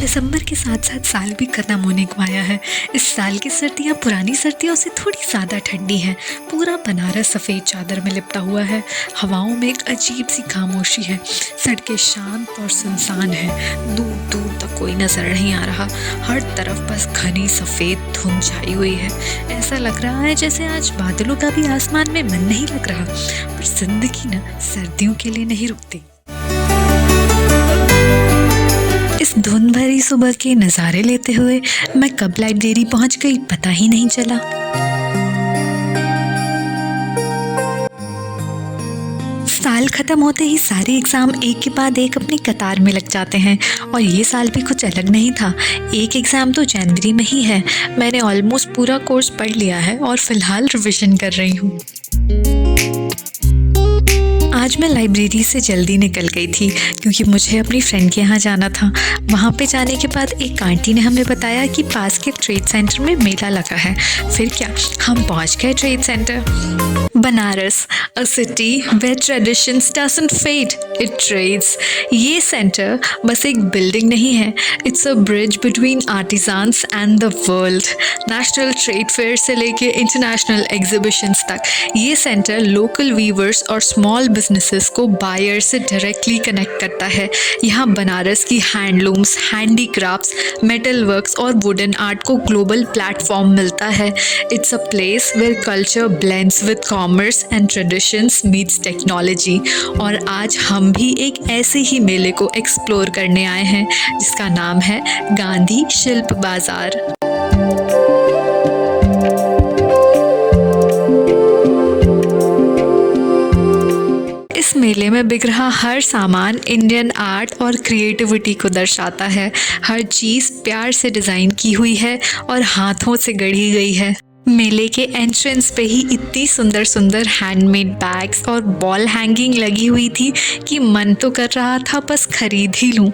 दिसंबर के साथ साथ साल भी खत्म होने को आया है। इस साल की सर्दियाँ पुरानी सर्दियों से थोड़ी ज़्यादा ठंडी हैं। पूरा बनारस सफ़ेद चादर में लिपटा हुआ है। हवाओं में एक अजीब सी खामोशी है। सड़कें शांत और सुनसान हैं। दूर दूर तक कोई नज़र नहीं आ रहा। हर तरफ बस घनी सफ़ेद धुंध छाई हुई है। ऐसा लग रहा है जैसे आज बादलों का भी आसमान में मन नहीं लग रहा। पर जिंदगी ना सर्दियों के लिए नहीं रुकती। इस धुंध भरी सुबह के नज़ारे लेते हुए मैं कब लाइब्रेरी पहुंच गई पता ही नहीं चला। साल खत्म होते ही सारे एग्ज़ाम एक के बाद एक अपनी कतार में लग जाते हैं और ये साल भी कुछ अलग नहीं था। एक एग्ज़ाम तो जनवरी में ही है। मैंने ऑलमोस्ट पूरा कोर्स पढ़ लिया है और फ़िलहाल रिविज़न कर रही हूँ। आज मैं लाइब्रेरी से जल्दी निकल गई थी क्योंकि मुझे अपनी फ्रेंड के यहाँ जाना था। वहाँ पे जाने के बाद एक आंटी ने हमें बताया कि पास के ट्रेड सेंटर में मेला लगा है। फिर क्या, हम पहुँच गए trade centre. Banaras, a city where traditions doesn't fade, it trades. ये सेंटर बस एक बिल्डिंग नहीं है, it's a bridge between artisans and the world. National trade fair से लेके इंटरनेशनल एग्जीबिशंस तक ये सेंटर लोकल वीवर्स और स्मॉल बिजनेसेस को बायर से डायरेक्टली कनेक्ट करता है। यहाँ बनारस की हैंडलूम्स, हैंडीक्राफ्ट्स, मेटल वर्क्स और वुडन आर्ट को ग्लोबल प्लेटफॉर्म मिलता है। It's a place where culture blends with commerce and traditions meets technology. और आज हम भी एक ऐसे ही मेले को एक्सप्लोर करने आए हैं जिसका नाम है गांधी शिल्प बाजार। इस मेले में बिक रहा हर सामान इंडियन आर्ट और क्रिएटिविटी को दर्शाता है। हर चीज़ प्यार से डिज़ाइन की हुई है और हाथों से गढ़ी गई है। मेले के एंट्रेंस पे ही इतनी सुंदर सुंदर हैंडमेड बैग्स और वॉल हैंगिंग लगी हुई थी कि मन तो कर रहा था बस खरीद ही लूँ।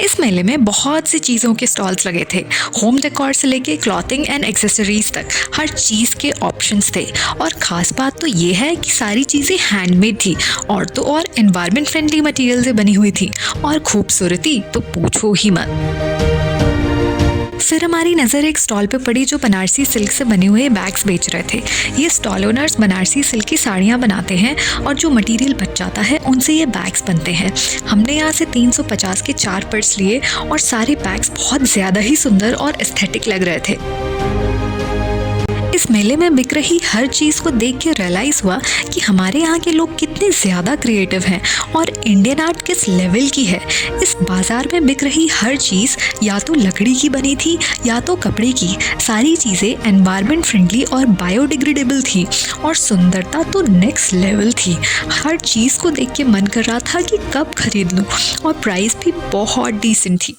इस मेले में बहुत सी चीज़ों के स्टॉल्स लगे थे। होम डेकोर से लेके क्लॉथिंग एंड एक्सेसरीज तक हर चीज़ के ऑप्शंस थे। और ख़ास बात तो ये है कि सारी चीज़ें हैंडमेड थी और तो और एनवायरनमेंट फ्रेंडली मटेरियल से बनी हुई थी। और खूबसूरती तो पूछो ही मत। फिर हमारी नज़र एक स्टॉल पे पड़ी जो बनारसी सिल्क से बने हुए बैग्स बेच रहे थे। ये स्टॉल ओनर्स बनारसी सिल्क की साड़ियाँ बनाते हैं और जो मटेरियल बच जाता है उनसे ये बैग्स बनते हैं। हमने यहाँ से 350 के 4 पर्स लिए और सारे बैग्स बहुत ज़्यादा ही सुंदर और एस्थेटिक लग रहे थे। इस मेले में बिक रही हर चीज़ को देख के रियलाइज़ हुआ कि हमारे यहाँ के लोग कितने ज़्यादा क्रिएटिव हैं और इंडियन आर्ट किस लेवल की है। इस बाज़ार में बिक रही हर चीज़ या तो लकड़ी की बनी थी या तो कपड़े की। सारी चीज़ें एनवायरनमेंट फ्रेंडली और बायोडिग्रेडेबल थी और सुंदरता तो नेक्स्ट लेवल थी। हर चीज़ को देख के मन कर रहा था कि कब खरीद लूँ और प्राइस भी बहुत डिसेंट थी।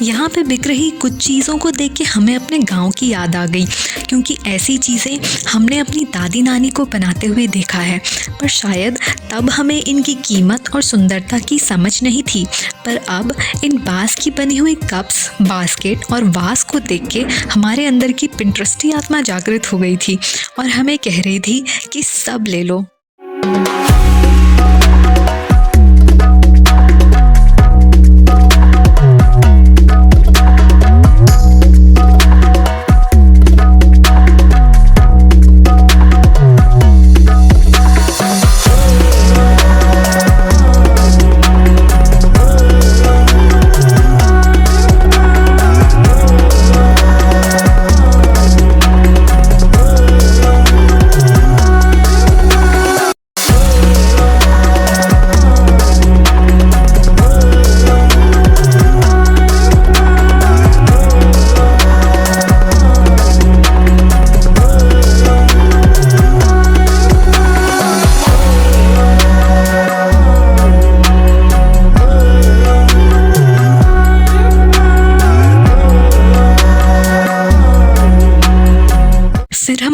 यहाँ पे बिक रही कुछ चीज़ों को देख के हमें अपने गांव की याद आ गई क्योंकि ऐसी चीज़ें हमने अपनी दादी नानी को बनाते हुए देखा है। पर शायद तब हमें इनकी कीमत और सुंदरता की समझ नहीं थी। पर अब इन बाँस की बनी हुई कप्स, बास्केट और वास को देख के हमारे अंदर की पिंटरेस्टी आत्मा जागृत हो गई थी और हमें कह रही थी कि सब ले लो।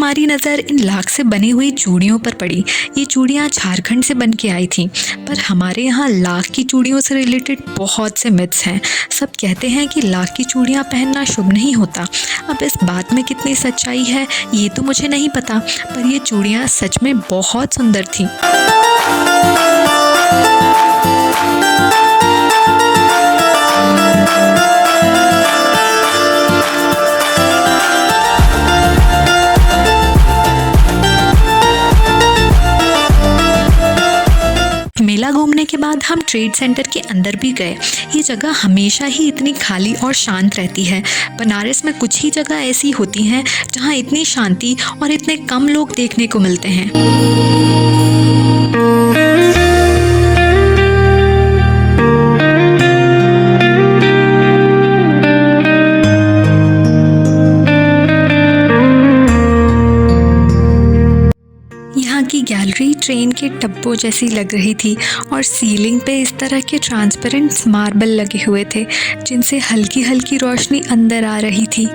हमारी नज़र इन लाख से बनी हुई चूड़ियों पर पड़ी। ये चूड़ियाँ झारखंड से बन के आई थीं, पर हमारे यहाँ लाख की चूड़ियों से रिलेटेड बहुत से मिथ्स हैं। सब कहते हैं कि लाख की चूड़ियाँ पहनना शुभ नहीं होता। अब इस बात में कितनी सच्चाई है ये तो मुझे नहीं पता, पर ये चूड़ियाँ सच में बहुत सुंदर थीं। मेला घूमने के बाद हम ट्रेड सेंटर के अंदर भी गए। ये जगह हमेशा ही इतनी खाली और शांत रहती है। बनारस में कुछ ही जगह ऐसी होती हैं जहाँ इतनी शांति और इतने कम लोग देखने को मिलते हैं। यहाँ की गैलरी ट्रेन के डब्बों जैसी लग रही थी और सीलिंग पे इस तरह के ट्रांसपेरेंट मार्बल लगे हुए थे जिनसे हल्की हल्की रोशनी अंदर आ रही थी।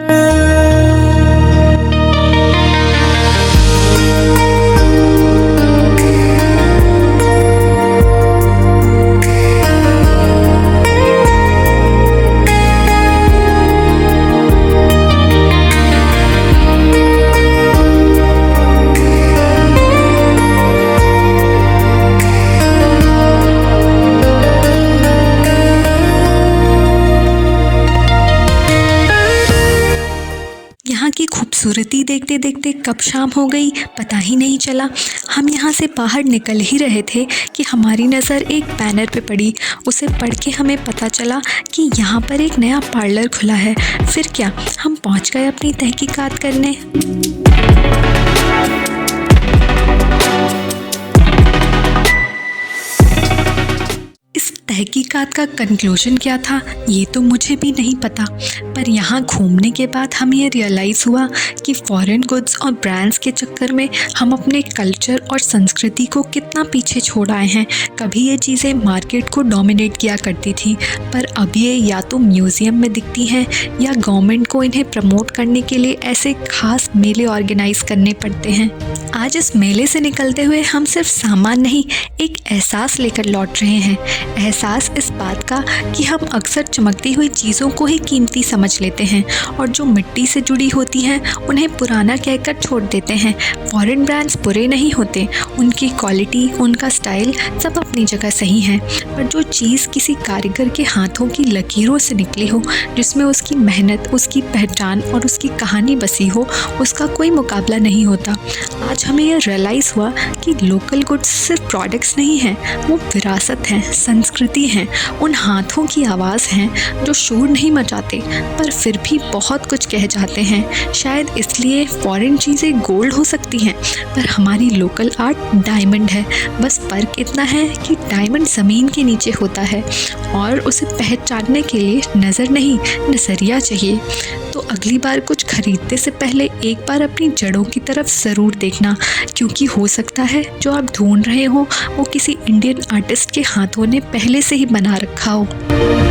यहाँ की खूबसूरती देखते देखते कब शाम हो गई पता ही नहीं चला। हम यहाँ से बाहर निकल ही रहे थे कि हमारी नज़र एक बैनर पे पड़ी। उसे पढ़ के हमें पता चला कि यहाँ पर एक नया पार्लर खुला है। फिर क्या, हम पहुँच गए अपनी तहकीकात करने। तहकीकात का कंक्लूजन क्या था ये तो मुझे भी नहीं पता, पर यहाँ घूमने के बाद हमें ये रियलाइज़ हुआ कि फॉरेन गुड्स और ब्रांड्स के चक्कर में हम अपने कल्चर और संस्कृति को कितना पीछे छोड़ आए हैं। कभी ये चीज़ें मार्केट को डोमिनेट किया करती थी, पर अब ये या तो म्यूज़ियम में दिखती हैं या गवर्नमेंट को इन्हें प्रमोट करने के लिए ऐसे खास मेले ऑर्गेनाइज़ करने पड़ते हैं। आज इस मेले से निकलते हुए हम सिर्फ सामान नहीं, एक एहसास लेकर लौट रहे हैं। एहसास इस बात का कि हम अक्सर चमकती हुई चीज़ों को ही कीमती समझ लेते हैं और जो मिट्टी से जुड़ी होती हैं उन्हें पुराना कहकर छोड़ देते हैं। फॉरेन ब्रांड्स बुरे नहीं होते, उनकी क्वालिटी, उनका स्टाइल सब अपनी जगह सही है, पर जो चीज़ किसी कारीगर के हाथों की लकीरों से निकली हो, जिसमें उसकी मेहनत, उसकी पहचान और उसकी कहानी बसी हो, उसका कोई मुकाबला नहीं होता। आज हमें यह रियलाइज़ हुआ कि लोकल गुड्स सिर्फ प्रोडक्ट्स नहीं हैं, वो विरासत हैं, संस्कृति हैं, उन हाथों की आवाज़ हैं जो शोर नहीं मचाते पर फिर भी बहुत कुछ कह जाते हैं। शायद इसलिए फॉरेन चीज़ें गोल्ड हो सकती हैं पर हमारी लोकल आर्ट डायमंड है। बस फ़र्क इतना है कि डायमंड ज़मीन के नीचे होता है और उसे पहचानने के लिए नज़र नहीं, नज़रिया चाहिए। तो अगली बार कुछ खरीदते से पहले एक बार अपनी जड़ों की तरफ ज़रूर देखना, क्योंकि हो सकता है जो आप ढूंढ रहे हो वो किसी इंडियन आर्टिस्ट के हाथों ने पहले से ही बना रखा हो।